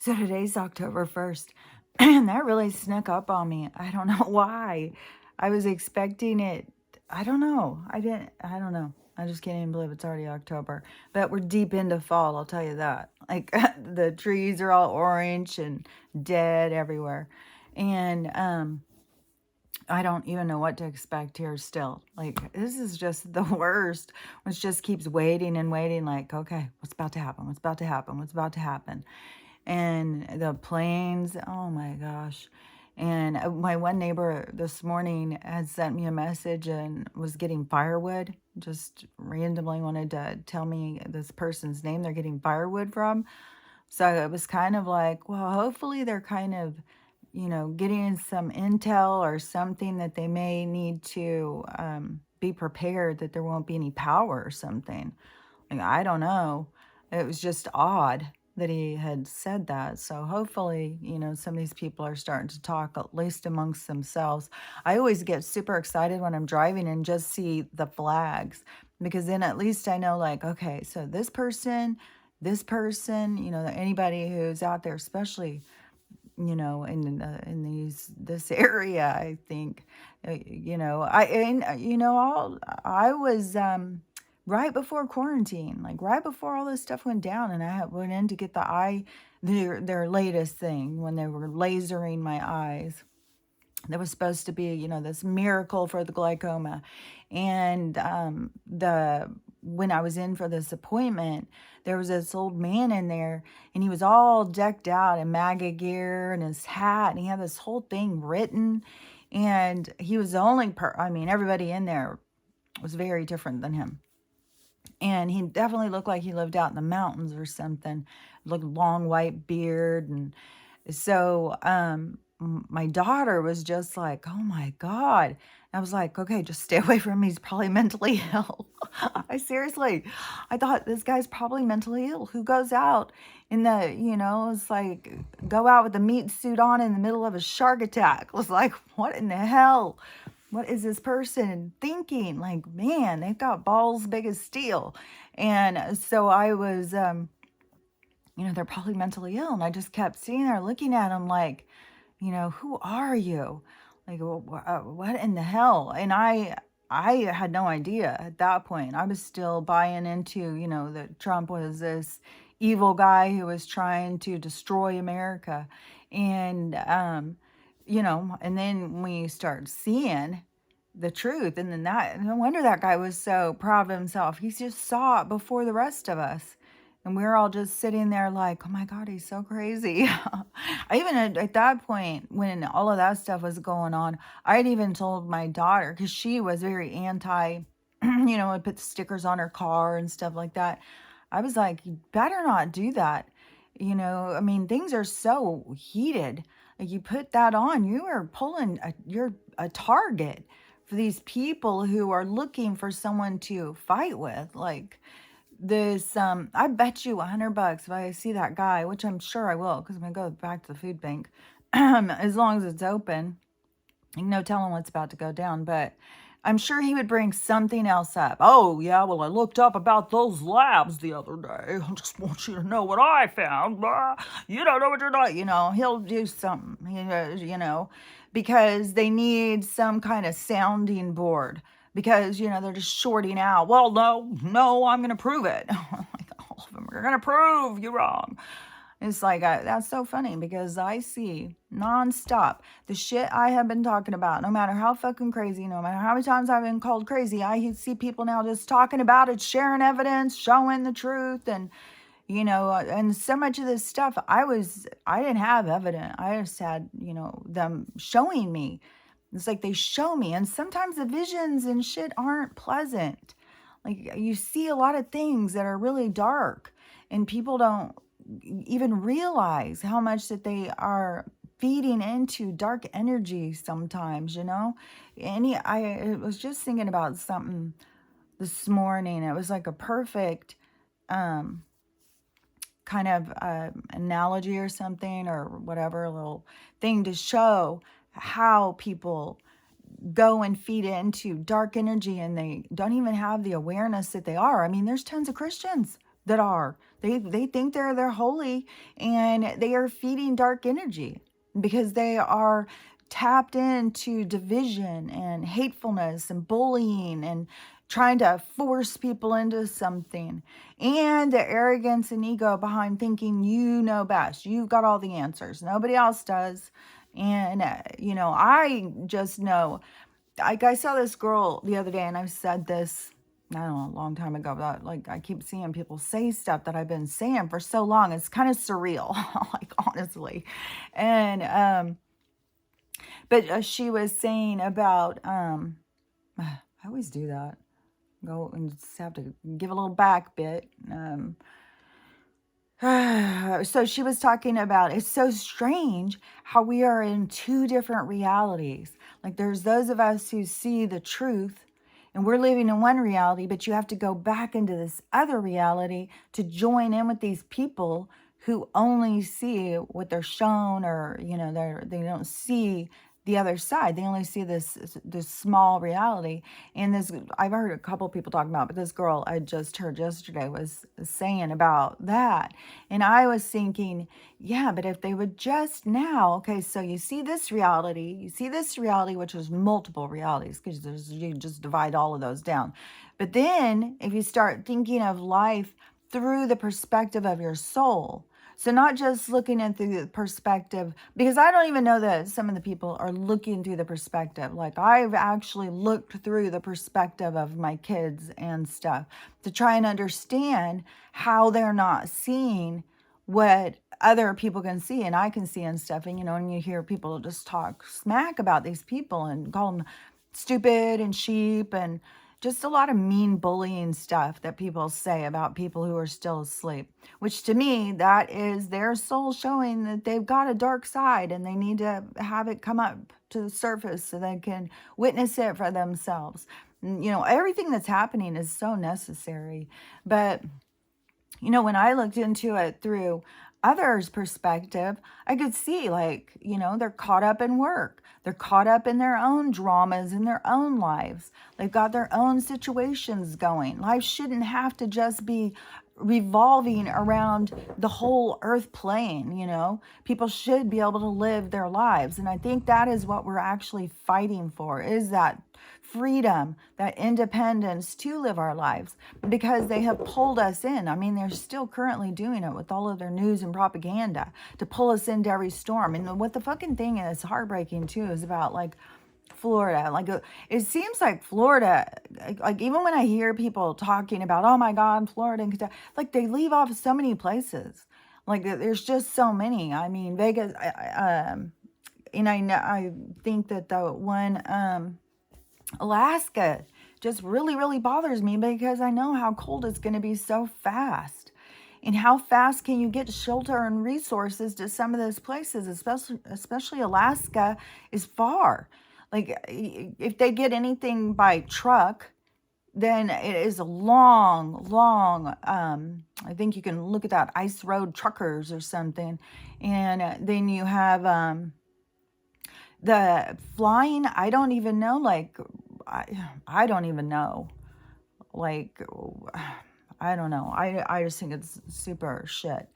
So today's October 1st, and that really snuck up on me. I don't know why. I was expecting it. I don't know. I don't know. I just can't even believe it's already October. But we're deep into fall, I'll tell you that. Like the trees are all orange and dead everywhere. And I don't even know what to expect here still. Like, this is just the worst. Which just keeps waiting and waiting, like, okay, what's about to happen? What's about to happen? What's about to happen? And the planes, oh my gosh. And my one neighbor this morning had sent me a message and was getting firewood, just randomly wanted to tell me this person's name they're getting firewood from. So it was kind of like, well, hopefully they're kind of, getting some intel or something that they may need to be prepared that there won't be any power or something. Like, I don't know. It was just odd that he had said that. So hopefully, some of these people are starting to talk, at least amongst themselves. I always get super excited when I'm driving and just see the flags, because then at least I know, like, okay, so this person, anybody who's out there, especially, in this area, I think, I was, right before quarantine, like right before all this stuff went down, and went in to get their latest thing when they were lasering my eyes. There was supposed to be, this miracle for the glaucoma. And the when I was in for this appointment, there was this old man in there, and he was all decked out in MAGA gear and his hat, and he had this whole thing written. And he was the only everybody in there was very different than him. And he definitely looked like he lived out in the mountains or something. Looked long white beard. And so my daughter was just like, oh my God. I was like, okay, just stay away from him. He's probably mentally ill. I thought this guy's probably mentally ill. Who goes out it's like, go out with a meat suit on in the middle of a shark attack? I was like, what in the hell? What is this person thinking? Like, man, they've got balls big as steel. And so I was, they're probably mentally ill. And I just kept sitting there looking at them like, who are you? Like, what in the hell? And I had no idea at that point. I was still buying into, that Trump was this evil guy who was trying to destroy America. And, and then when you start seeing the truth, and then no wonder that guy was so proud of himself. He just saw it before the rest of us. And we were all just sitting there like, oh my God, he's so crazy. I even at that point, when all of that stuff was going on, I'd even told my daughter, because she was very anti, would put stickers on her car and stuff like that. I was like, you better not do that. Things are so heated. Like, you put that on, you are you're a target for these people who are looking for someone to fight with. Like, this, I bet you $100 if I see that guy, which I'm sure I will, because I'm gonna go back to the food bank, as long as it's open. No telling what's about to go down, but I'm sure he would bring something else up. Oh, yeah, well, I looked up about those labs the other day. I just want you to know what I found. You don't know what you're not. He'll do something, because they need some kind of sounding board, because, they're just shorting out. Well, no, I'm going to prove it. Like, all of them are going to prove you wrong. It's like, that's so funny, because I see nonstop the shit I have been talking about. No matter how fucking crazy, no matter how many times I've been called crazy, I see people now just talking about it, sharing evidence, showing the truth. And, and so much of this stuff, I didn't have evidence. I just had, them showing me. It's like they show me. And sometimes the visions and shit aren't pleasant. Like, you see a lot of things that are really dark, and people don't even realize how much that they are feeding into dark energy sometimes. I was just thinking about something this morning. It was like a perfect kind of analogy or something, or whatever, a little thing to show how people go and feed into dark energy, and they don't even have the awareness that they are. There's tons of Christians that are. They think they're holy, and they are feeding dark energy because they are tapped into division and hatefulness and bullying and trying to force people into something, and the arrogance and ego behind thinking you know best, you've got all the answers, nobody else does. And I just know, like, I saw this girl the other day, and I've said this, I don't know, a long time ago, but like I keep seeing people say stuff that I've been saying for so long. It's kind of surreal, like, honestly. And but she was saying about I always do that. Go and just have to give a little back bit. So she was talking about, it's so strange how we are in two different realities. Like, there's those of us who see the truth and we're living in one reality, but you have to go back into this other reality to join in with these people who only see what they're shown, or they don't see the other side. They only see this small reality. And this, I've heard a couple of people talking about, but this girl I just heard yesterday was saying about that. And I was thinking, yeah, but if they would just now, okay, so you see this reality, which is multiple realities, because you just divide all of those down. But then if you start thinking of life through the perspective of your soul, so not just looking at through the perspective, because I don't even know that some of the people are looking through the perspective. Like, I've actually looked through the perspective of my kids and stuff to try and understand how they're not seeing what other people can see and I can see and stuff. And, and you hear people just talk smack about these people and call them stupid and sheep, and just a lot of mean bullying stuff that people say about people who are still asleep, which to me, that is their soul showing that they've got a dark side and they need to have it come up to the surface so they can witness it for themselves. Everything that's happening is so necessary. But when I looked into it through others' perspective, I could see, like, they're caught up in work. They're caught up in their own dramas in their own lives. They've got their own situations going. Life shouldn't have to just be revolving around the whole earth plane. People should be able to live their lives. And I think that is what we're actually fighting for, is that freedom, that independence to live our lives, because they have pulled us in. I mean, they're still currently doing it with all of their news and propaganda to pull us into every storm. And what the fucking thing is heartbreaking too is about, like, Florida. Like, it seems like Florida, like even when I hear people talking about, oh my God, Florida and Kentucky, like, they leave off so many places. Like, there's just so many. I mean, Vegas, and I know, I think that the one, Alaska just really, really bothers me, because I know how cold it's going to be so fast. And how fast can you get shelter and resources to some of those places, especially Alaska is far. Like, if they get anything by truck, then it is a long, long, I think you can look at that, Ice Road Truckers or something. And then you have the flying, I don't even know, like, I don't even know. Like, I don't know. I just think it's super shit.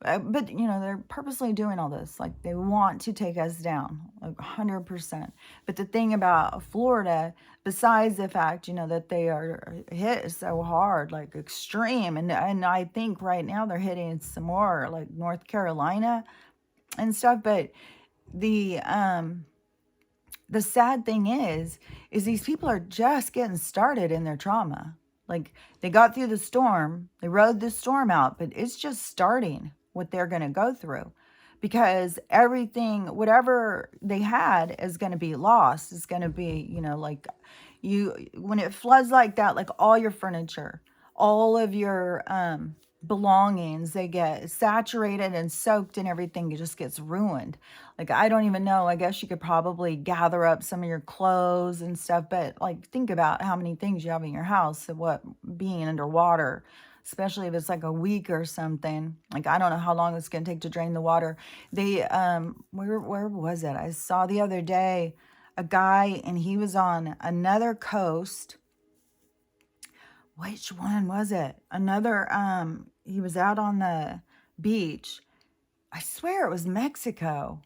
But, they're purposely doing all this. Like, they want to take us down, like, 100%. But the thing about Florida, besides the fact, that they are hit so hard, like, extreme, and I think right now they're hitting some more, like, North Carolina and stuff. But the sad thing is these people are just getting started in their trauma. Like, they got through the storm, they rode the storm out, but it's just starting what they're going to go through, because everything, whatever they had, is going to be lost. It's going to be, like, when it floods like that, like, all your furniture, all of your belongings, they get saturated and soaked, and everything, it just gets ruined. Like, I don't even know, I guess you could probably gather up some of your clothes and stuff, but, like, think about how many things you have in your house, and what being underwater, especially if it's like a week or something. Like, I don't know how long it's going to take to drain the water. They where was it? I saw the other day a guy, and he was on another coast which one was it? Another, he was out on the beach. I swear it was Mexico.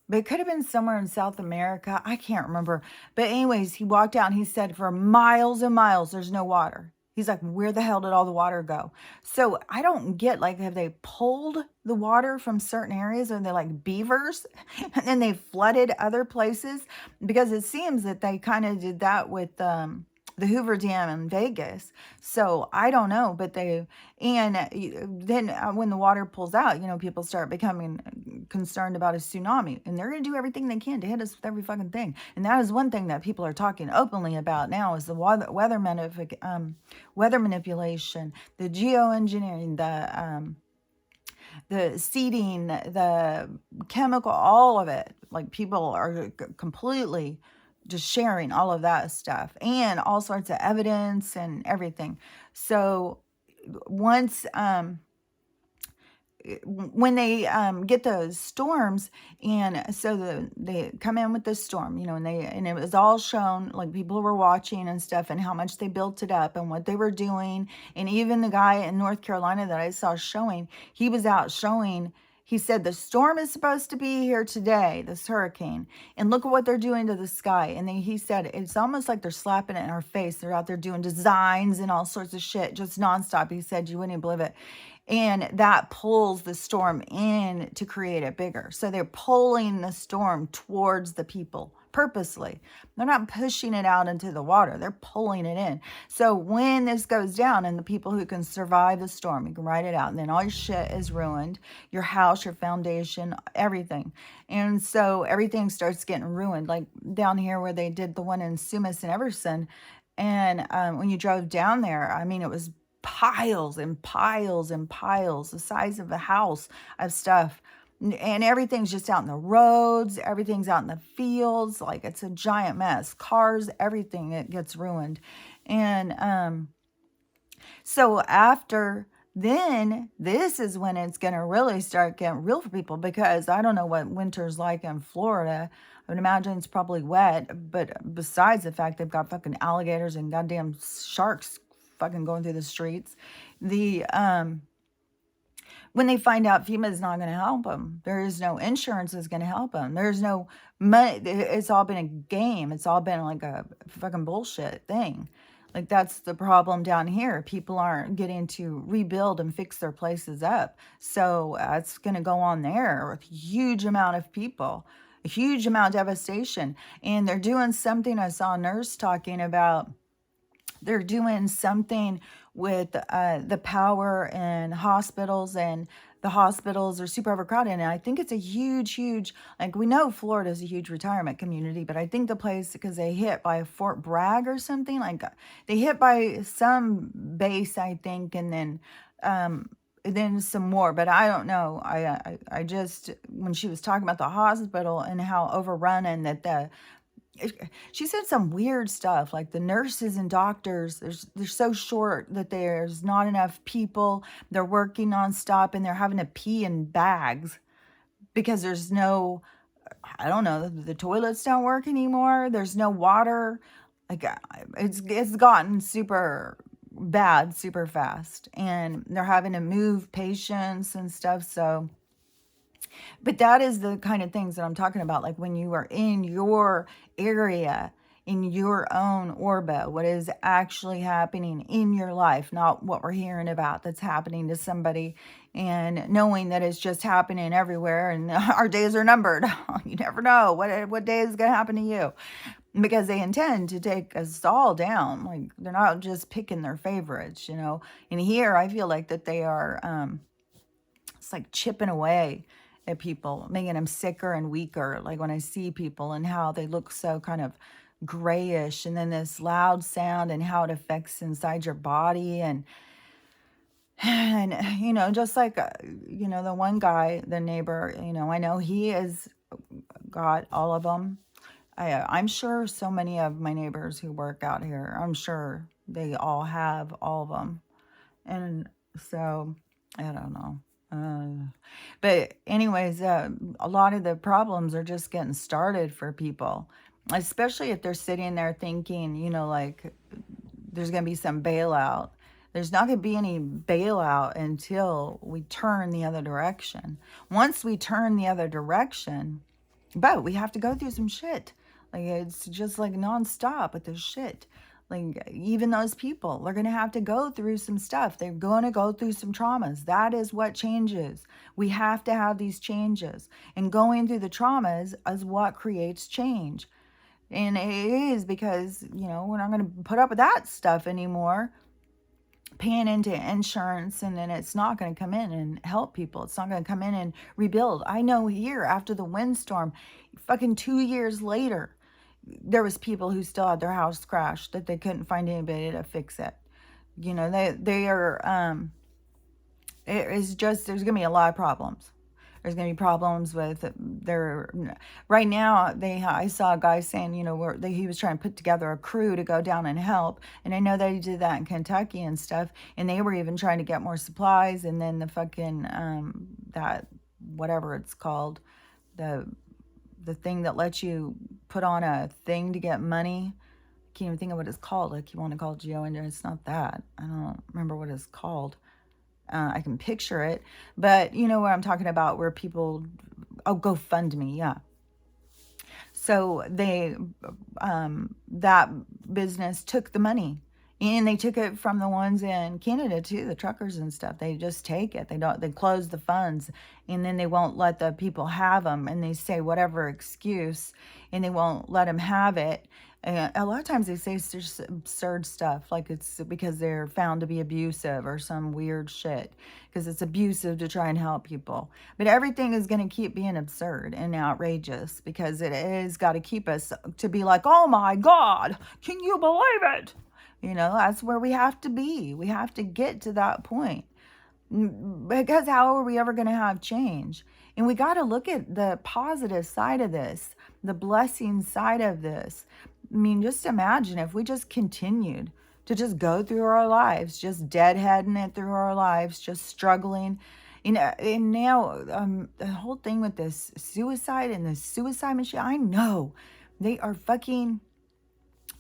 But it could have been somewhere in South America. I can't remember. But anyways, he walked out and he said for miles and miles, there's no water. He's like, where the hell did all the water go? So I don't get, like, have they pulled the water from certain areas? Are they like beavers? And then they flooded other places? Because it seems that they kind of did that with the Hoover Dam in Vegas. So I don't know, but then when the water pulls out, people start becoming concerned about a tsunami, and they're going to do everything they can to hit us with every fucking thing. And that is one thing that people are talking openly about now is the weather manipulation, the geoengineering, the seeding, the chemical, all of it. Like, people are completely just sharing all of that stuff and all sorts of evidence and everything. So once when they get those storms, and so they come in with this storm, and it was all shown, like, people were watching and stuff, and how much they built it up and what they were doing. And even the guy in North Carolina that I saw showing, he was out showing. He said the storm is supposed to be here today, this hurricane, and look at what they're doing to the sky. And then he said it's almost like they're slapping it in our face. They're out there doing designs and all sorts of shit, just nonstop. He said you wouldn't believe it. And that pulls the storm in to create it bigger. So they're pulling the storm towards the people purposely. They're not pushing it out into the water. They're pulling it in. So when this goes down, and the people who can survive the storm, you can ride it out, and then all your shit is ruined, your house, your foundation, everything. And so everything starts getting ruined. Like down here where they did the one in Sumas and Everson. And when you drove down there, I mean, it was piles and piles and piles, the size of a house of stuff. And everything's just out in the roads, everything's out in the fields, like it's a giant mess. Cars, everything, it gets ruined. And so after then, this is when it's going to really start getting real for people, because I don't know what winter's like in Florida. I would imagine it's probably wet, but besides the fact they've got fucking alligators and goddamn sharks fucking going through the streets, the when they find out FEMA is not going to help them, there is no insurance is going to help them. There's no money. It's all been a game. It's all been like a fucking bullshit thing. Like, that's the problem down here. People aren't getting to rebuild and fix their places up. So it's going to go on there with a huge amount of people, a huge amount of devastation. And they're doing something. I saw a nurse talking about, they're doing something with the power in hospitals, and the hospitals are super overcrowded. And I think it's a huge, like, we know Florida is a huge retirement community, but I think the place, because they hit by Fort Bragg or something, like they hit by some base, I think, and then some more, but I don't know. I just, when she was talking about the hospital and how overrun, and that she said some weird stuff, like the nurses and doctors, they're so short that there's not enough people. They're working nonstop, and they're having to pee in bags because there's no, I don't know, the toilets don't work anymore. There's no water. Like, it's gotten super bad super fast, and they're having to move patients and stuff. So, but that is the kind of things that I'm talking about. Like, when you are in your area, in your own orbit, what is actually happening in your life, not what we're hearing about that's happening to somebody, and knowing that it's just happening everywhere, and our days are numbered. You never know what day is going to happen to you, because they intend to take us all down. Like, they're not just picking their favorites, And here, I feel like that they are, it's like chipping away at people, making them sicker and weaker. Like, when I see people and how they look so kind of grayish, and then this loud sound and how it affects inside your body. And just like, the one guy, the neighbor, I know he has got all of them. I'm sure so many of my neighbors who work out here, I'm sure they all have all of them. And so, I don't know. But anyways, a lot of the problems are just getting started for people, especially if they're sitting there thinking, like, there's going to be some bailout. There's not going to be any bailout until we turn the other direction. Once we turn the other direction, but we have to go through some shit. Like, it's just like nonstop with this shit. Like, even those people, they're going to have to go through some stuff. They're going to go through some traumas. That is what changes. We have to have these changes. And going through the traumas is what creates change. And it is because, we're not going to put up with that stuff anymore. Paying into insurance, and then it's not going to come in and help people. It's not going to come in and rebuild. I know here after the windstorm, fucking 2 years later, there was people who still had their house crashed that they couldn't find anybody to fix it. They are, it is just, there's going to be a lot of problems. There's going to be problems with their, right now, I saw a guy saying, he was trying to put together a crew to go down and help. And I know that he did that in Kentucky and stuff. And they were even trying to get more supplies. And then the fucking, that, whatever it's called, the thing that lets you put on a thing to get money. I can't even think of what it's called. Like, you want to call it geoengineering. It's not that. I don't remember what it's called. I can picture it, but you know what I'm talking about, where people, GoFundMe, yeah. So that business took the money, and they took it from the ones in Canada too, the truckers and stuff. They just take it. They close the funds, and then they won't let the people have them, and they say whatever excuse, and they won't let them have it. And a lot of times they say absurd stuff, like it's because they're found to be abusive or some weird shit, because it's abusive to try and help people. But everything is going to keep being absurd and outrageous, because it has got to keep us to be like, oh my God, can you believe it? That's where we have to be. We have to get to that point, because how are we ever going to have change? And we got to look at the positive side of this, the blessing side of this. I mean, just imagine if we just continued to just go through our lives, just deadheading it through our lives, just struggling. And now the whole thing with this suicide and this suicide machine, I know they are fucking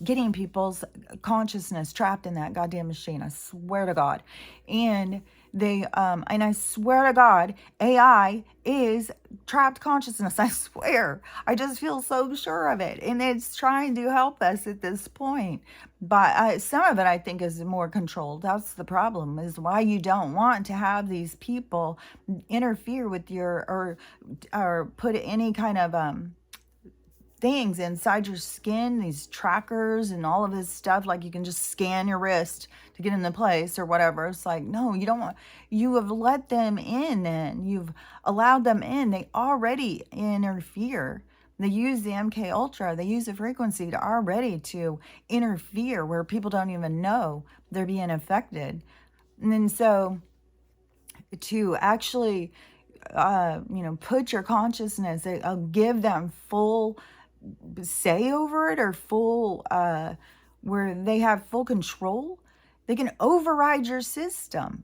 getting people's consciousness trapped in that goddamn machine. I swear to God. And and I swear to God, AI is trapped consciousness. I swear. I just feel so sure of it. And it's trying to help us at this point. But some of it, I think, is more controlled. That's the problem, is why you don't want to have these people interfere with your, or put any kind of, things inside your skin, these trackers and all of this stuff, like you can just scan your wrist to get into place or whatever. It's like, no, you don't want, you have let them in, and you've allowed them in. They already interfere. They use the MK Ultra, they use the frequency to already to interfere where people don't even know they're being affected. And then so to actually put your consciousness, give them full say over it, or full where they have full control. They can override your system.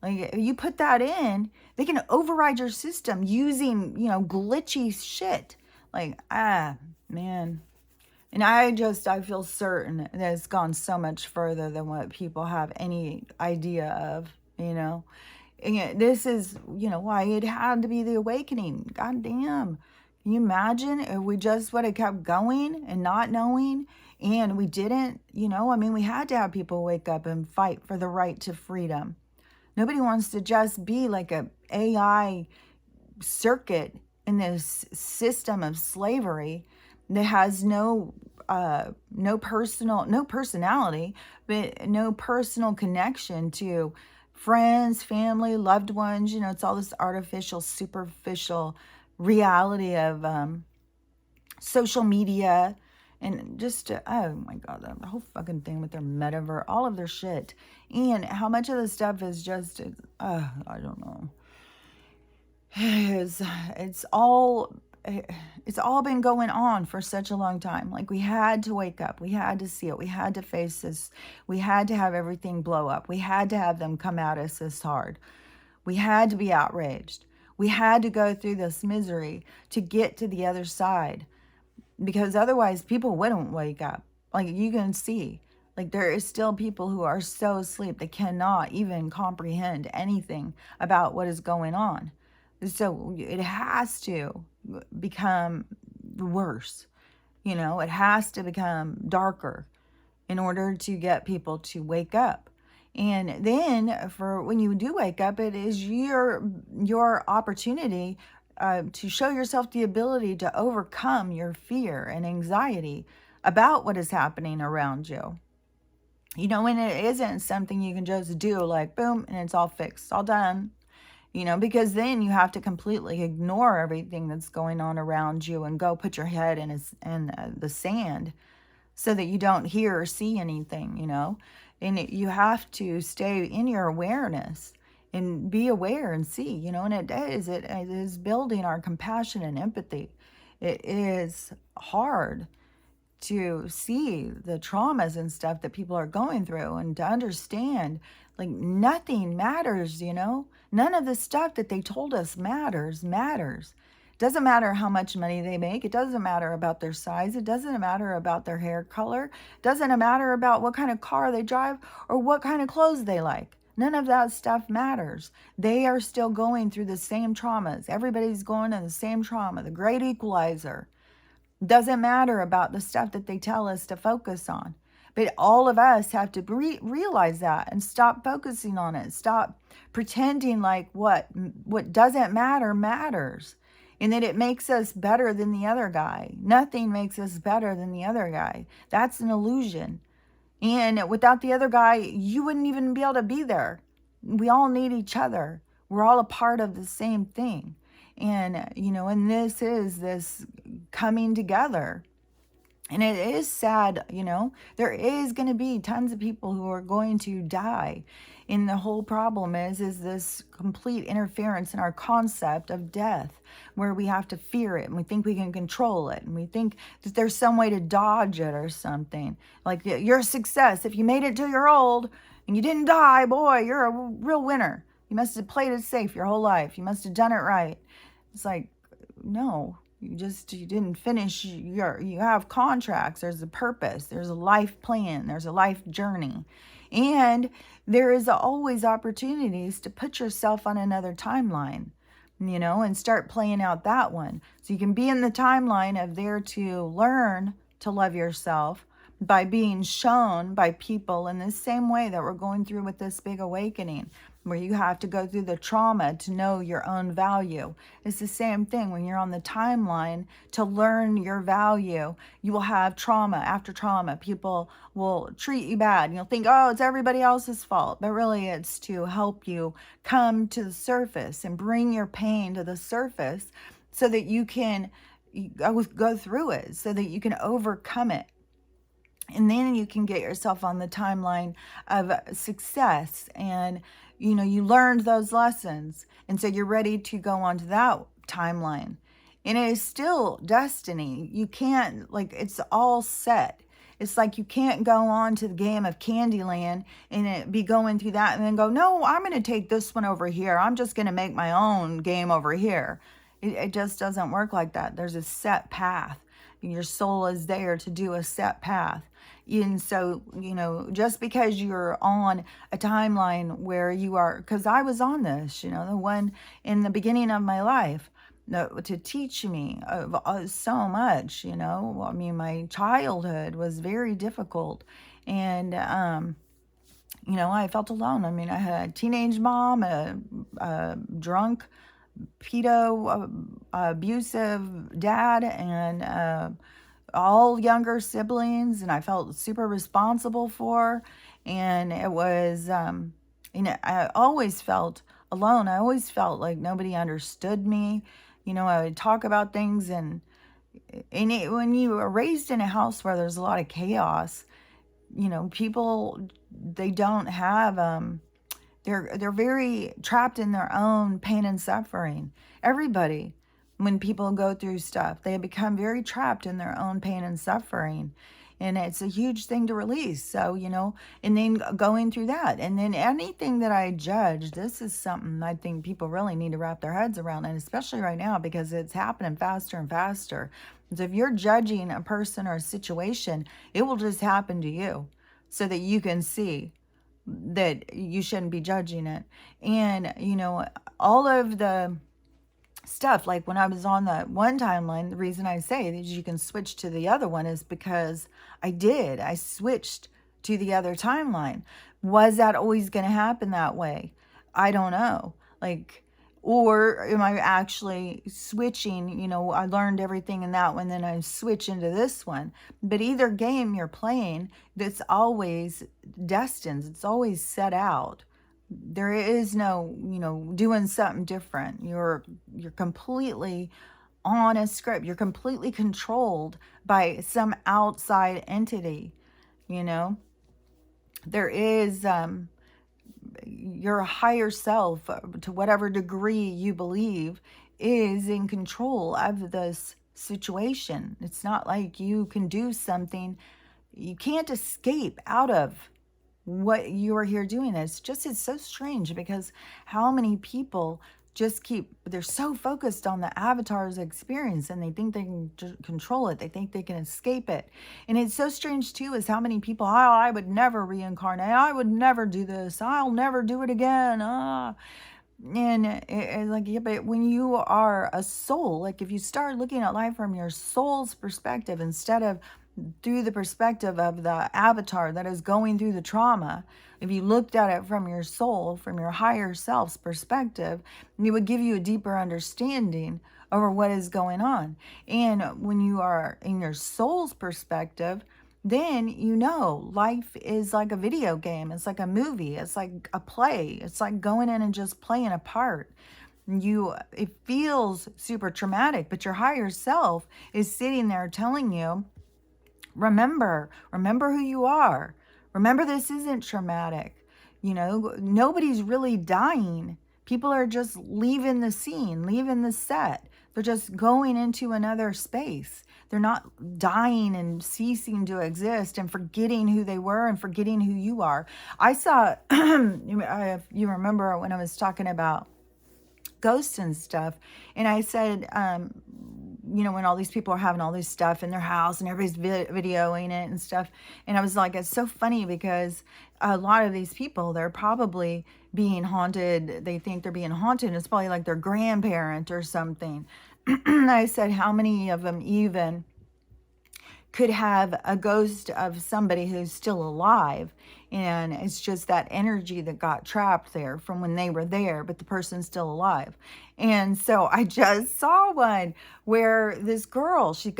Like, you put that in, they can override your system using glitchy shit. Like, man. And I feel certain that it's gone so much further than what people have any idea of. And this is why it had to be the awakening. God damn. Can you imagine if we just would have kept going and not knowing, and we didn't, we had to have people wake up and fight for the right to freedom. Nobody wants to just be like a AI circuit in this system of slavery that has no personality, but no personal connection to friends, family, loved ones. It's all this artificial, superficial reality of social media, and just oh my God, the whole fucking thing with their metaverse, all of their shit, and how much of this stuff is just I don't know. It's all been going on for such a long time. Like, we had to wake up, we had to see it, we had to face this, we had to have everything blow up, we had to have them come at us this hard, we had to be outraged. We had to go through this misery to get to the other side, because otherwise people wouldn't wake up. Like, you can see, Like, there is still people who are so asleep they cannot even comprehend anything about what is going on. So it has to become worse. It has to become darker in order to get people to wake up. And then for when you do wake up, it is your opportunity to show yourself the ability to overcome your fear and anxiety about what is happening around you. And it isn't something you can just do like boom and it's all fixed, all done. Because then you have to completely ignore everything that's going on around you and go put your head in the sand so that you don't hear or see anything. And you have to stay in your awareness and be aware and see. And it is building our compassion and empathy. It is hard to see the traumas and stuff that people are going through and to understand like nothing matters. None of the stuff that they told us matters. Doesn't matter how much money they make. It doesn't matter about their size. It doesn't matter about their hair color. It doesn't matter about what kind of car they drive or what kind of clothes they like. None of that stuff matters. They are still going through the same traumas. Everybody's going to the same trauma, the great equalizer. Doesn't matter about the stuff that they tell us to focus on. But all of us have to realize that and stop focusing on it. Stop pretending like what doesn't matter matters. And that it makes us better than the other guy. Nothing makes us better than the other guy. That's an illusion. And without the other guy, you wouldn't even be able to be there. We all need each other. We're all a part of the same thing. And this is this coming together. And it is sad, there is going to be tons of people who are going to die. And the whole problem is this complete interference in our concept of death, where we have to fear it and we think we can control it. And we think that there's some way to dodge it or something. Like you're a success. If you made it till you're old and you didn't die, boy, you're a real winner. You must have played it safe your whole life. You must have done it right. It's like, no. You didn't finish you have contracts, there's a purpose, there's a life plan, there's a life journey. And there is always opportunities to put yourself on another timeline, and start playing out that one. So you can be in the timeline of there to learn to love yourself by being shown by people in the same way that we're going through with this big awakening, where you have to go through the trauma to know your own value. It's the same thing when you're on the timeline to learn your value. You will have trauma after trauma. People will treat you bad. You'll think, oh, it's everybody else's fault. But really, it's to help you come to the surface and bring your pain to the surface so that you can go through it, so that you can overcome it. And then you can get yourself on the timeline of success, and you learned those lessons, and so you're ready to go on to that timeline. And it is still destiny. You can't, it's all set. It's like you can't go on to the game of Candyland and it be going through that and then go, no, I'm going to take this one over here. I'm just going to make my own game over here. It just doesn't work like that. There's a set path. Your soul is there to do a set path. And so, just because you're on a timeline where you are, because I was on this, the one in the beginning of my life, to teach me so much, I mean, my childhood was very difficult. And, I felt alone. I mean, I had a teenage mom, a drunk, pedo, abusive dad, and all younger siblings, and I felt super responsible for. And it was, I always felt alone. I always felt like nobody understood me. I would talk about things, and when you are raised in a house where there's a lot of chaos, people, they don't have, they're very trapped in their own pain and suffering. Everybody, when people go through stuff, they become very trapped in their own pain and suffering. And it's a huge thing to release. So, and then going through that. And then anything that I judge, this is something I think people really need to wrap their heads around. And especially right now, because it's happening faster and faster. So if you're judging a person or a situation, it will just happen to you. so that you can see that you shouldn't be judging it. And, all of the stuff, like when I was on the one timeline, the reason I say that you can switch to the other one is because I switched to the other timeline. Was that always going to happen that way? I don't know. Like, or am I actually switching? I learned everything in that one, then I switch into this one. But either game you're playing, that's always destined, it's always set out. There is no, doing something different. You're completely on a script. You're completely controlled by some outside entity, you know. There is your higher self, to whatever degree you believe, is in control of this situation. It's not like you can do something, you can't escape out of what you are here doing. It's so strange, because how many people they're so focused on the avatar's experience, and they think they can control it, they think they can escape it. And it's so strange too, is how many people, I would never reincarnate, I would never do this, I'll never do it again. And it's like, yeah, but when you are a soul, like if you start looking at life from your soul's perspective instead of through the perspective of the avatar that is going through the trauma, if you looked at it from your soul, from your higher self's perspective, it would give you a deeper understanding over what is going on. And when you are in your soul's perspective, then life is like a video game. It's like a movie. It's like a play. It's like going in and just playing a part. It feels super traumatic, but your higher self is sitting there telling you, remember who you are. Remember, this isn't traumatic. Nobody's really dying. People are just leaving the scene, leaving the set. They're just going into another space. They're not dying and ceasing to exist and forgetting who they were and forgetting who you are. I saw, you remember when I was talking about ghosts and stuff, and I said, when all these people are having all this stuff in their house and everybody's videoing it and stuff, and I was like, it's so funny, because a lot of these people, they're probably being haunted. They think they're being haunted, and it's probably like their grandparent or something. I said, how many of them even could have a ghost of somebody who's still alive, and it's just that energy that got trapped there from when they were there, but the person's still alive. And so I just saw one where this girl, she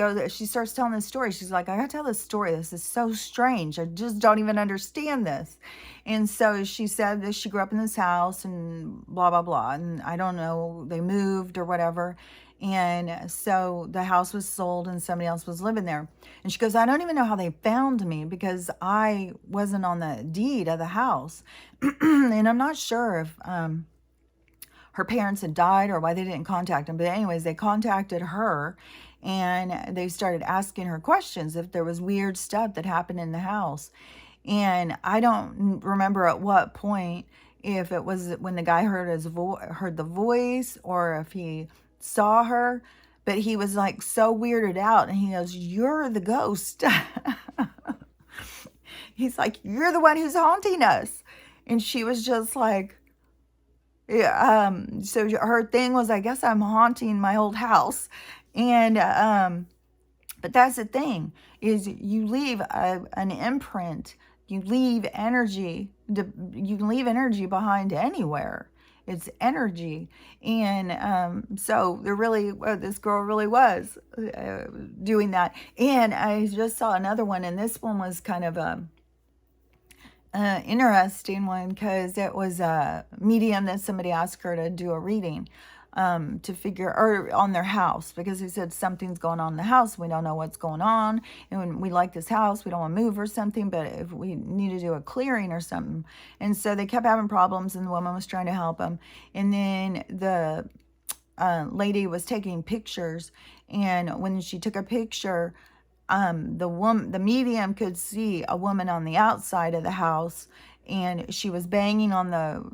starts telling this story. She's like, I gotta tell this story, this is so strange, I just don't even understand this. And so she said that she grew up in this house and blah blah blah, and I don't know, they moved or whatever. And so the house was sold and somebody else was living there. And she goes, I don't even know how they found me, because I wasn't on the deed of the house. And I'm not sure if her parents had died or why they didn't contact them. But anyways, they contacted her and they started asking her questions if there was weird stuff that happened in the house. And I don't remember at what point, if it was when the guy heard the voice, or if he saw her, but he was like so weirded out, and he goes, you're the ghost. He's like, you're the one who's haunting us. And she was just like, yeah, so her thing was, I guess I'm haunting my old house. And but that's the thing, is you leave an imprint, you leave energy, you can leave energy behind anywhere. It's energy. And so this girl really was doing that. And I just saw another one, and this one was kind of a interesting one, because it was a medium that somebody asked her to do a reading to figure, or on their house, because he said something's going on in the house, we don't know what's going on, and when we like this house, we don't want to move or something, but if we need to do a clearing or something. And so they kept having problems, and the woman was trying to help them. And then the lady was taking pictures, and when she took a picture, the medium could see a woman on the outside of the house, and she was banging on the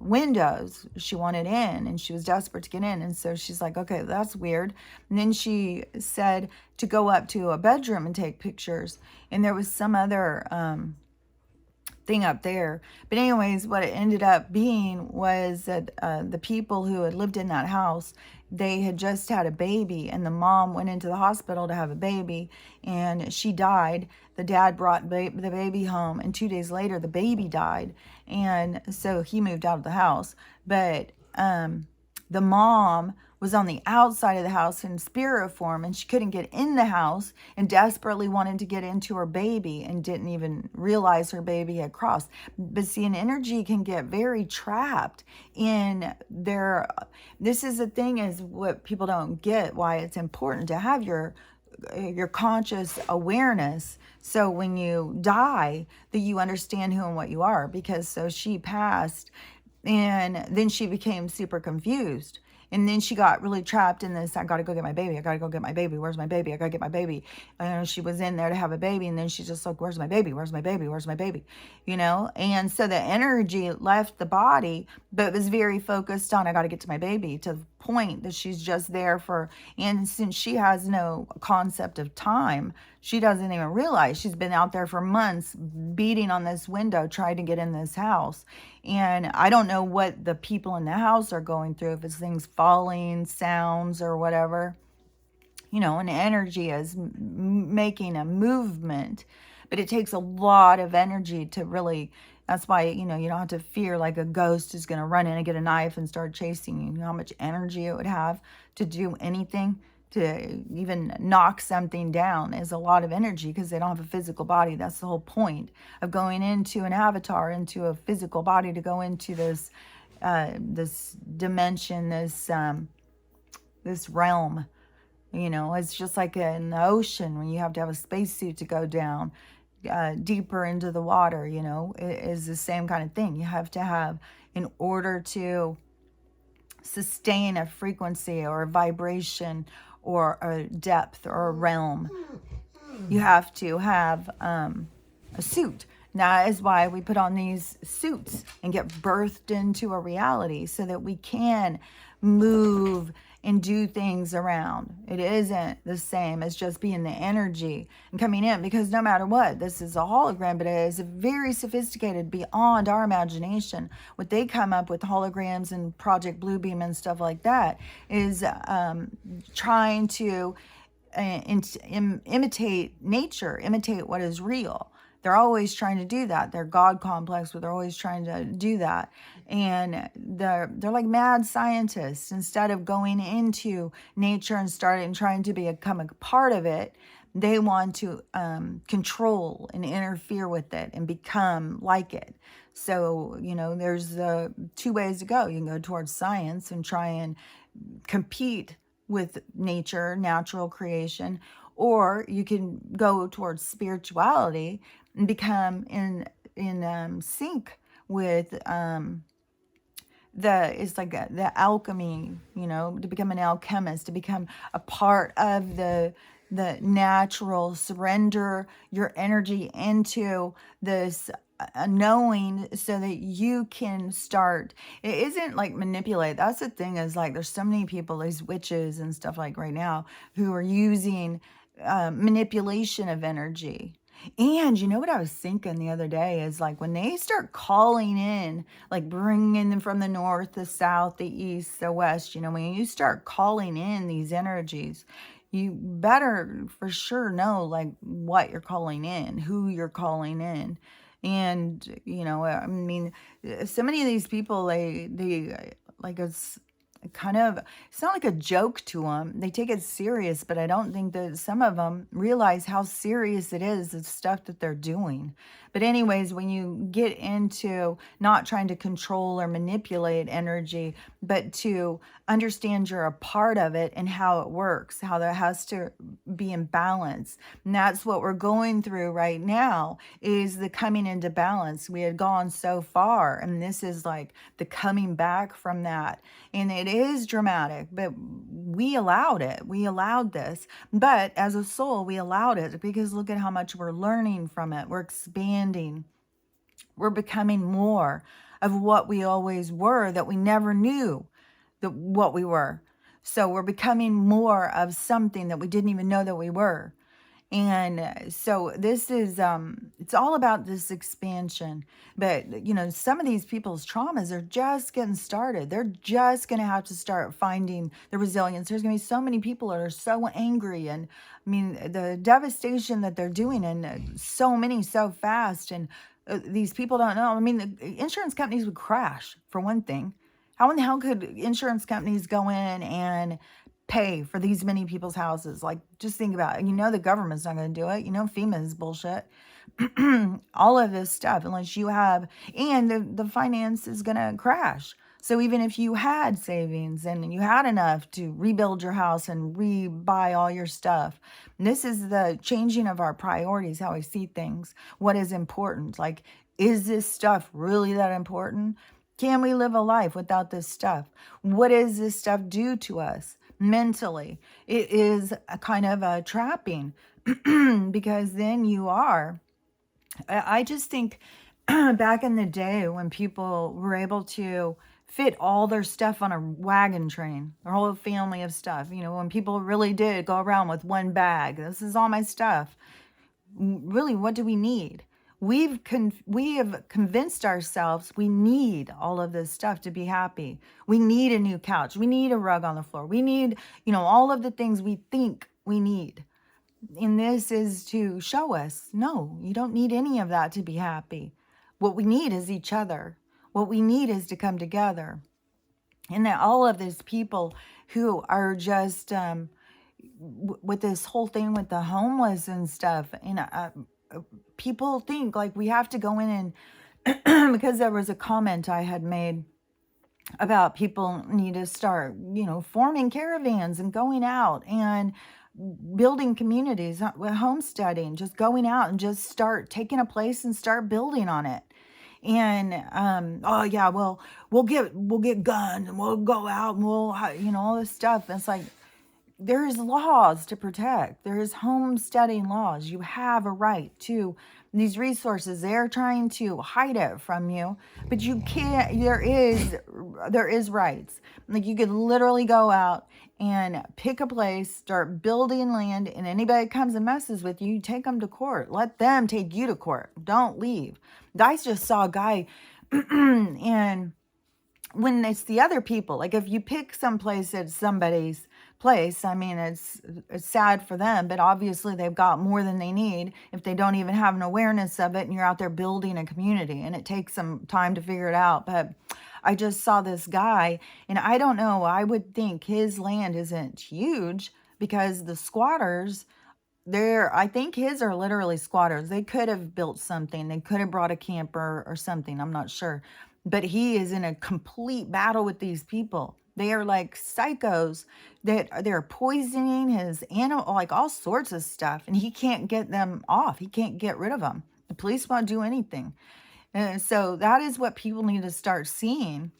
windows. She wanted in, and she was desperate to get in. And so she's like, okay, that's weird. And then she said to go up to a bedroom and take pictures. And there was some other thing up there. But anyways, what it ended up being was that the people who had lived in that house, they had just had a baby, and the mom went into the hospital to have a baby, and she died. The dad brought the baby home, and 2 days later the baby died, and so he moved out of the house. But the mom was on the outside of the house in spirit form, and she couldn't get in the house and desperately wanted to get into her baby and didn't even realize her baby had crossed. But see, an energy can get very trapped in their, this is the thing, is what people don't get, why it's important to have your conscious awareness, so when you die that you understand who and what you are. Because so she passed, and then she became super confused. And then she got really trapped in this, I gotta go get my baby. I gotta go get my baby. Where's my baby? I gotta get my baby. She was in there to have a baby. And then she's just like, where's my baby? Where's my baby? Where's my baby? And so the energy left the body, but was very focused on, I gotta get to my baby, to the point that she's just there for, and since she has no concept of time, she doesn't even realize she's been out there for months beating on this window trying to get in this house. And I don't know what the people in the house are going through, if it's things falling, sounds, or whatever. An energy is making a movement, but it takes a lot of energy to really, that's why, you don't have to fear like a ghost is going to run in and get a knife and start chasing you. You know how much energy it would have to do anything, to even knock something down, is a lot of energy, because they don't have a physical body. That's the whole point of going into an avatar, into a physical body, to go into this this dimension, this realm. It's just like in the ocean when you have to have a spacesuit to go down deeper into the water. It is the same kind of thing. You have to have, in order to sustain a frequency or a vibration or a depth or a realm, you have to have a suit. That is why we put on these suits and get birthed into a reality, so that we can move and do things around. It isn't the same as just being the energy and coming in, because no matter what, this is a hologram, but it is very sophisticated beyond our imagination. What they come up with, holograms and Project Bluebeam and stuff like that, is trying to imitate nature, imitate what is real. They're always trying to do that. They're God complex, but they're always trying to do that. And they're like mad scientists. Instead of going into nature and trying to become a part of it, they want to control and interfere with it and become like it. So, there's two ways to go. You can go towards science and try and compete with nature, natural creation, or you can go towards spirituality and become in sync with it's like the alchemy, to become an alchemist, to become a part of the natural, surrender your energy into this knowing, so that you can start. It isn't like manipulate. That's the thing, is like there's so many people, these witches and stuff like right now, who are using manipulation of energy. And you know what I was thinking the other day is, like, when they start calling in, like bringing them from the north, the south, the east, the west, when you start calling in these energies, you better for sure know like what you're calling in, who you're calling in. And, I mean, so many of these people, they like, it's kind of, it's not like a joke to them. They take it serious, but I don't think that some of them realize how serious it is, the stuff that they're doing. But anyways, when you get into not trying to control or manipulate energy, but to understand you're a part of it and how it works, how there has to be in balance. And that's what we're going through right now, is the coming into balance. We had gone so far, and this is like the coming back from that. And it is dramatic, but we allowed it. We allowed this. But as a soul, we allowed it, because look at how much we're learning from it. We're expanding. We're becoming more of what we always were, that we never knew what we were. So we're becoming more of something that we didn't even know that we were. And so this is it's all about this expansion. But some of these people's traumas are just getting started. They're just going to have to start finding the resilience. There's going to be so many people that are so angry, and I mean the devastation that they're doing, and so many so fast. And these people don't know. I mean, the insurance companies would crash for one thing. How in the hell could insurance companies go in and pay for these many people's houses? Like, just think about it. The government's not going to do it. FEMA is bullshit. All of this stuff, unless you have, and the finance is going to crash. So even if you had savings and you had enough to rebuild your house and rebuy all your stuff, this is the changing of our priorities, how I see things, what is important. Like, is this stuff really that important? Can we live a life without this stuff? What does this stuff do to us mentally? It is a kind of a trapping because then you are. I just think back in the day when people were able to fit all their stuff on a wagon train, their whole family of stuff, when people really did go around with one bag, this is all my stuff. Really, what do we need? We have convinced ourselves we need all of this stuff to be happy. We need a new couch. We need a rug on the floor. We need, all of the things we think we need. And this is to show us, no, you don't need any of that to be happy. What we need is each other. What we need is to come together. And that all of these people who are just with this whole thing with the homeless and stuff, and people think like we have to go in and because there was a comment I had made about people need to start, forming caravans and going out and building communities, homesteading, just going out and just start taking a place and start building on it. And oh yeah, well, we'll get guns and we'll go out and we'll all this stuff. And it's like, there's laws to protect. There is homesteading laws. You have a right to these resources. They're trying to hide it from you, but you can't. There is rights. Like, you could literally go out and pick a place, start building land, and anybody comes and messes with you, you take them to court. Let them take you to court. Don't leave. I just saw a guy and when it's the other people, like if you pick some place that's somebody's place, I mean, it's sad for them, but obviously they've got more than they need if they don't even have an awareness of it, and you're out there building a community, and it takes some time to figure it out. But I just saw this guy, and I don't know, I would think his land isn't huge because the squatters, I think his are literally squatters. They could have built something. They could have brought a camper or something. I'm not sure. But he is in a complete battle with these people. They are like psychos that they're poisoning his animal, like all sorts of stuff. And he can't get them off. He can't get rid of them. The police won't do anything. And so that is what people need to start seeing.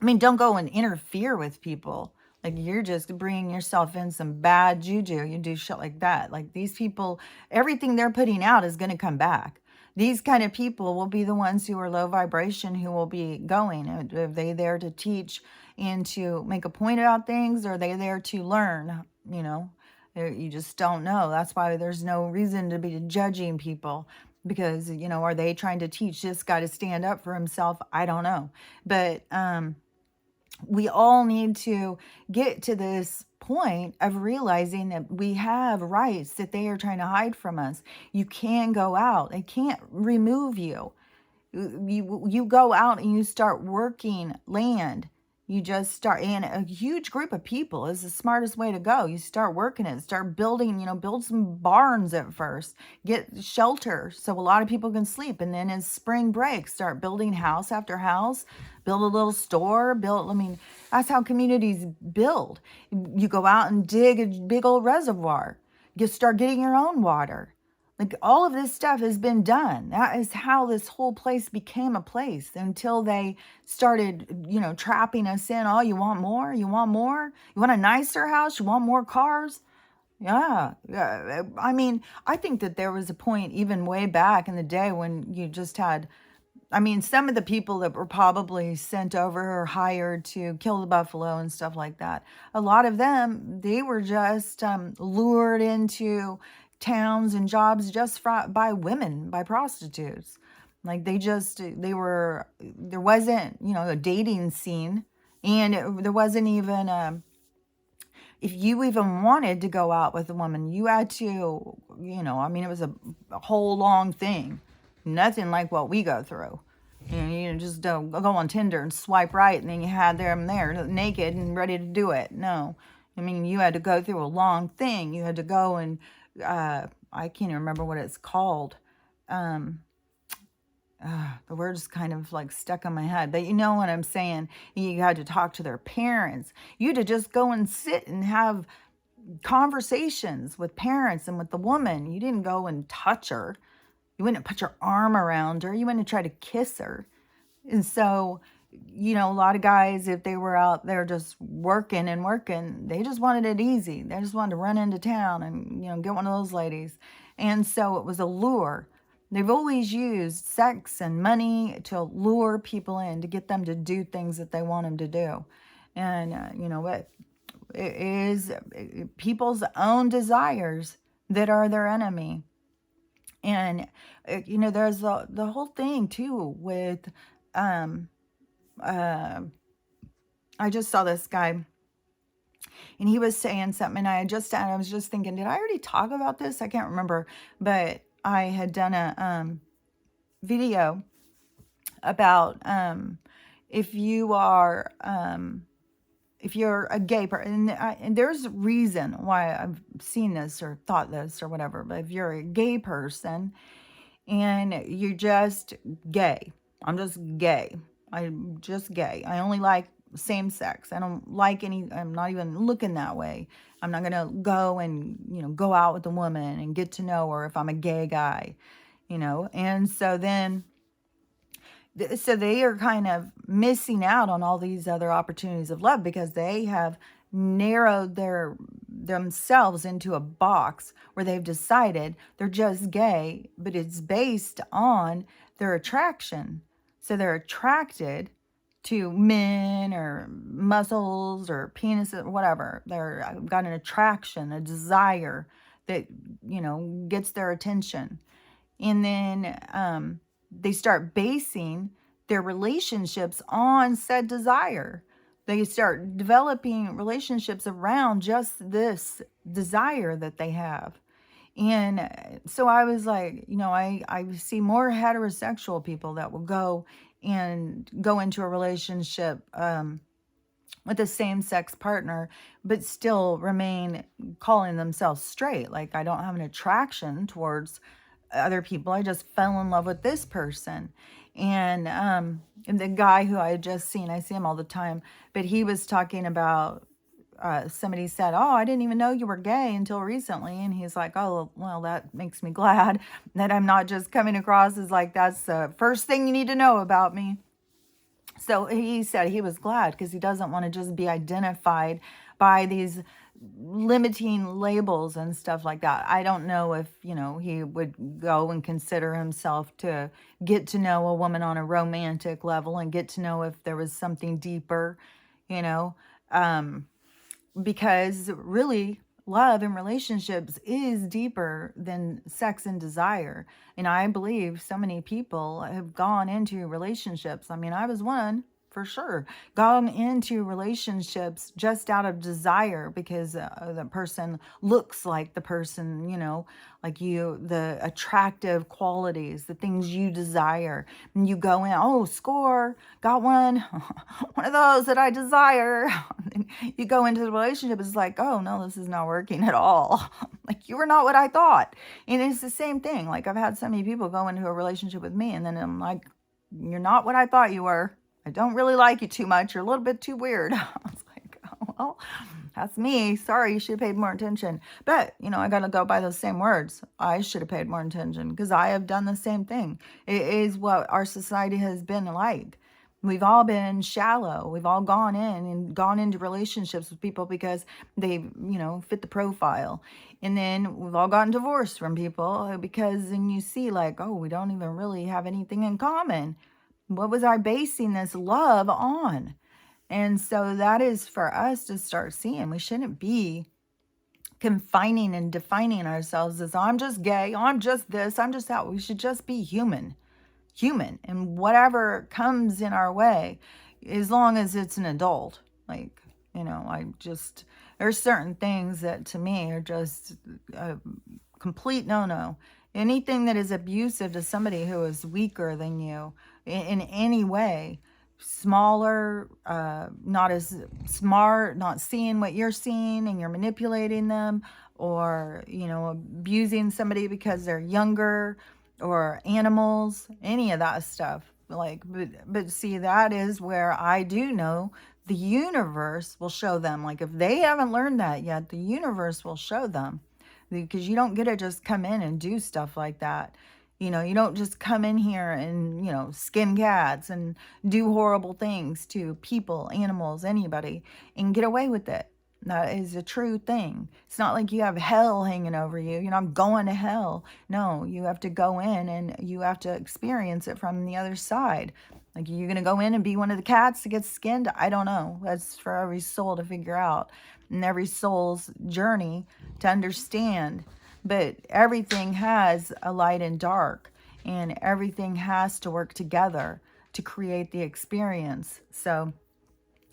I mean, don't go and interfere with people. Like, you're just bringing yourself in some bad juju. You do shit like that. Like, these people, everything they're putting out is going to come back. These kind of people will be the ones who are low vibration, who will be going. Are they there to teach and to make a point about things? Or are they there to learn? You just don't know. That's why there's no reason to be judging people. Because, are they trying to teach this guy to stand up for himself? I don't know. But, we all need to get to this point of realizing that we have rights that they are trying to hide from us. You can go out. They can't remove you. You go out and you start working land. You just start, and a huge group of people is the smartest way to go. You start working it, start building, build some barns at first, get shelter so a lot of people can sleep. And then as spring breaks, start building house after house, build a little store, that's how communities build. You go out and dig a big old reservoir, you start getting your own water. Like, all of this stuff has been done. That is how this whole place became a place until they started, trapping us in. Oh, you want more? You want more? You want a nicer house? You want more cars? Yeah. I mean, I think that there was a point even way back in the day when you just had, some of the people that were probably sent over or hired to kill the buffalo and stuff like that, a lot of them, they were just lured into towns and jobs just by women, by prostitutes. Like there wasn't, a dating scene. And there wasn't even if you even wanted to go out with a woman, you had to, I mean, it was a whole long thing. Nothing like what we go through. You just don't go on Tinder and swipe right and then you had them there naked and ready to do it. No. I mean, you had to go through a long thing. You had to go and, I can't even remember what it's called. Um, the word's kind of like stuck in my head, but you know what I'm saying? You had to talk to their parents. You had to just go and sit and have conversations with parents and with the woman. You didn't go and touch her. You wouldn't put your arm around her. You wouldn't try to kiss her. And so, a lot of guys, if they were out there just working and working, they just wanted it easy. They just wanted to run into town and, get one of those ladies. And so it was a lure. They've always used sex and money to lure people in, to get them to do things that they want them to do. And, it is people's own desires that are their enemy. And, there's the whole thing too with, uh, I just saw this guy and he was saying something and I was just thinking, did I already talk about this? I can't remember, but I had done a, video about, if you are, if you're a gay person, and there's a reason why I've seen this or thought this or whatever, but if you're a gay person and you're just gay, I'm just gay. I'm just gay. I only like same sex. I don't like I'm not even looking that way. I'm not going to go and, go out with a woman and get to know her if I'm a gay guy, and so then so they are kind of missing out on all these other opportunities of love because they have narrowed themselves into a box where they've decided they're just gay, but it's based on their attraction. So they're attracted to men or muscles or penises or whatever. They've got an attraction, a desire that, gets their attention. And then they start basing their relationships on said desire. They start developing relationships around just this desire that they have. And so I was like, I see more heterosexual people that will go into a relationship with a same-sex partner, but still remain calling themselves straight. Like, I don't have an attraction towards other people. I just fell in love with this person. And the guy who I had just seen, I see him all the time, but he was talking about, somebody said, oh, I didn't even know you were gay until recently. And he's like, oh, well, that makes me glad that I'm not just coming across as like, that's the first thing you need to know about me. So he said he was glad because he doesn't want to just be identified by these limiting labels and stuff like that. I don't know if, he would go and consider himself to get to know a woman on a romantic level and get to know if there was something deeper, because really love and relationships is deeper than sex and desire. And I believe so many people have gone into relationships. I mean, I was one for sure, gone into relationships just out of desire because the person looks like the person, like you, the attractive qualities, the things you desire. And you go in, oh, score, got one, one of those that I desire. And you go into the relationship, it's like, oh, no, this is not working at all. Like, you were not what I thought. And it's the same thing. Like, I've had so many people go into a relationship with me, and then I'm like, you're not what I thought you were. I don't really like you too much. You're a little bit too weird. I was like, oh, well, that's me. Sorry, you should have paid more attention. But, I got to go by those same words. I should have paid more attention because I have done the same thing. It is what our society has been like. We've all been shallow. We've all gone into relationships with people because they, fit the profile. And then we've all gotten divorced from people because then you see like, oh, we don't even really have anything in common. What was I basing this love on? And so that is for us to start seeing. We shouldn't be confining and defining ourselves as I'm just gay, I'm just this, I'm just that. We should just be human, and whatever comes in our way, as long as it's an adult. Like, I just, there's certain things that to me are just a complete no-no. Anything that is abusive to somebody who is weaker than you in any way, smaller, not as smart, not seeing what you're seeing, and you're manipulating them, or abusing somebody because they're younger, or animals, any of that stuff. Like, but see, that is where I do know the universe will show them. Like, if they haven't learned that yet, the universe will show them, because you don't get to just come in and do stuff like that. You don't just come in here and, skin cats and do horrible things to people, animals, anybody, and get away with it. That is a true thing. It's not like you have hell hanging over you. I'm going to hell. No, you have to go in and you have to experience it from the other side. Like, you're going to go in and be one of the cats that gets skinned? I don't know. That's for every soul to figure out, and every soul's journey to understand. But everything has a light and dark, and everything has to work together to create the experience. So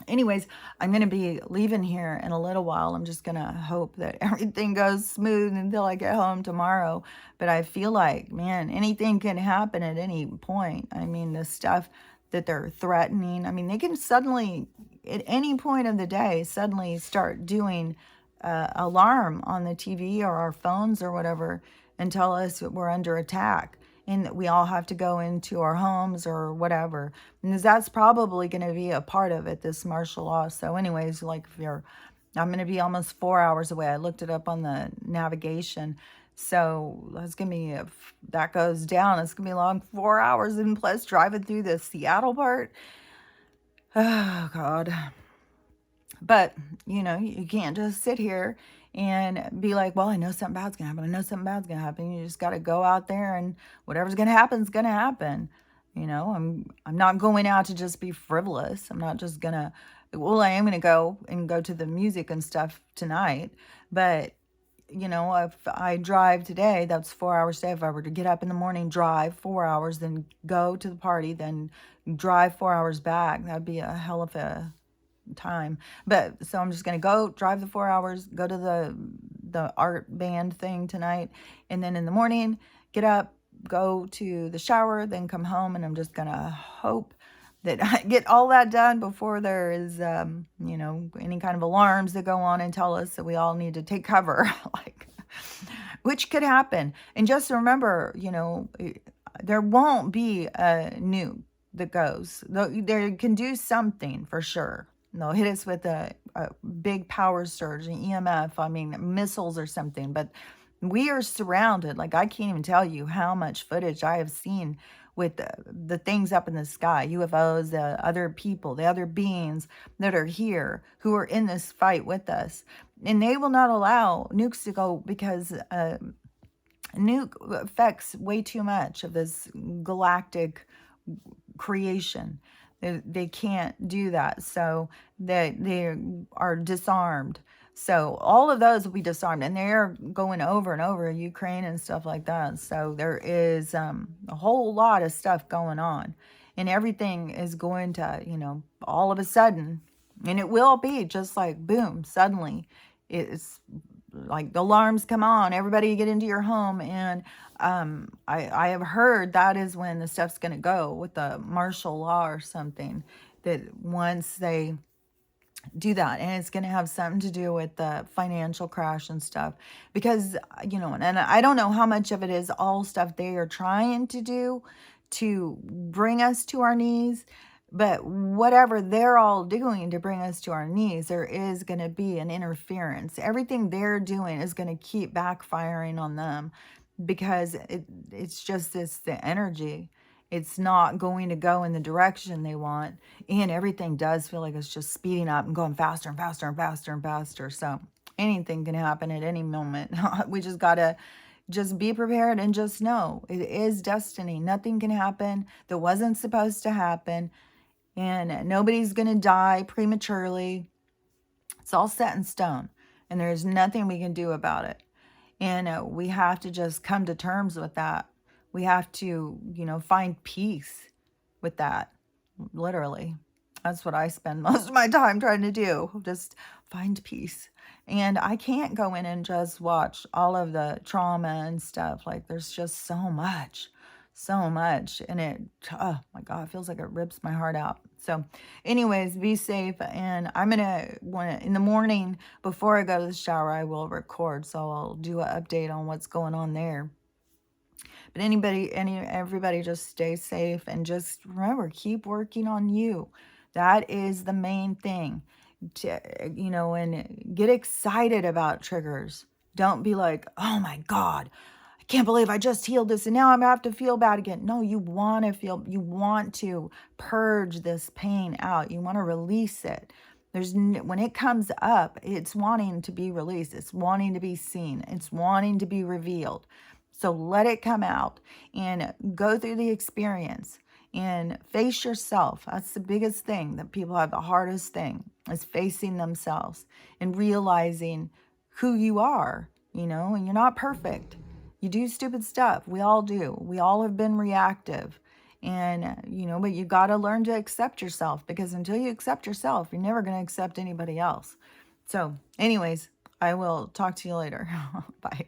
anyways, I'm going to be leaving here in a little while. I'm just going to hope that everything goes smooth until I get home tomorrow. But I feel like, man, anything can happen at any point. I mean, the stuff that they're threatening, I mean, they can suddenly, at any point of the day, suddenly start doing alarm on the TV or our phones or whatever, and tell us that we're under attack, and that we all have to go into our homes or whatever. And that's probably going to be a part of it, this martial law. So anyways, like, I'm going to be almost 4 hours away. I looked it up on the navigation. So that's going to be, if that goes down, it's going to be a long 4 hours. And plus driving through the Seattle part. Oh, God. But, you can't just sit here and be like, well, I know something bad's going to happen. I know something bad's going to happen. You just got to go out there, and whatever's going to happen is going to happen. I'm not going out to just be frivolous. I'm not just going to, well, I am going to go to the music and stuff tonight. But, if I drive today, that's 4 hours today. If I were to get up in the morning, drive 4 hours, then go to the party, then drive 4 hours back, that'd be a hell of a time. But so I'm just gonna go drive the 4 hours, go to the art band thing tonight, and then in the morning get up, go to the shower, then come home, and I'm just gonna hope that I get all that done before there is any kind of alarms that go on and tell us that we all need to take cover. Like, which could happen. And just remember, there won't be a nuke that goes. They can do something for sure. They'll hit us with a big power surge, an EMF, I mean, missiles or something. But we are surrounded. Like, I can't even tell you how much footage I have seen with the things up in the sky, UFOs, the other people, the other beings that are here, who are in this fight with us. And they will not allow nukes to go, because nuke affects way too much of this galactic creation. They can't do that. So they are disarmed. So all of those will be disarmed, and they're going over and over Ukraine and stuff like that. So there is a whole lot of stuff going on, and everything is going to, all of a sudden, and it will be just like boom, suddenly it's like the alarms come on, everybody get into your home. And I have heard that is when the stuff's going to go with the martial law or something, that once they do that, and it's going to have something to do with the financial crash and stuff, because and I don't know how much of it is all stuff they are trying to do to bring us to our knees. But whatever they're all doing to bring us to our knees, there is going to be an interference. Everything they're doing is going to keep backfiring on them, because it's just the energy. It's not going to go in the direction they want. And everything does feel like it's just speeding up and going faster and faster and faster and faster. So anything can happen at any moment. We just got to just be prepared and just know it is destiny. Nothing can happen that wasn't supposed to happen. And nobody's going to die prematurely. It's all set in stone. and there's nothing we can do about it. And we have to just come to terms with that. We have to, find peace with that, literally. That's what I spend most of my time trying to do, just find peace. And I can't go in and just watch all of the trauma and stuff. Like, there's just so much. And oh my God, it feels like it rips my heart out. So, anyways, be safe. And I'm going to, in the morning, before I go to the shower, I will record. So I'll do an update on what's going on there. But everybody just stay safe and just remember, keep working on you. That is the main thing. And get excited about triggers. Don't be like, oh my God, I can't believe I just healed this and now I'm gonna have to feel bad again. No, you want to purge this pain out. You want to release it. When it comes up, it's wanting to be released. It's wanting to be seen. It's wanting to be revealed. So let it come out and go through the experience and face yourself. That's the biggest thing that people have. The hardest thing is facing themselves and realizing who you are, and you're not perfect. You do stupid stuff. We all do. We all have been reactive. And, but you got to learn to accept yourself, because until you accept yourself, you're never going to accept anybody else. So anyways, I will talk to you later. Bye.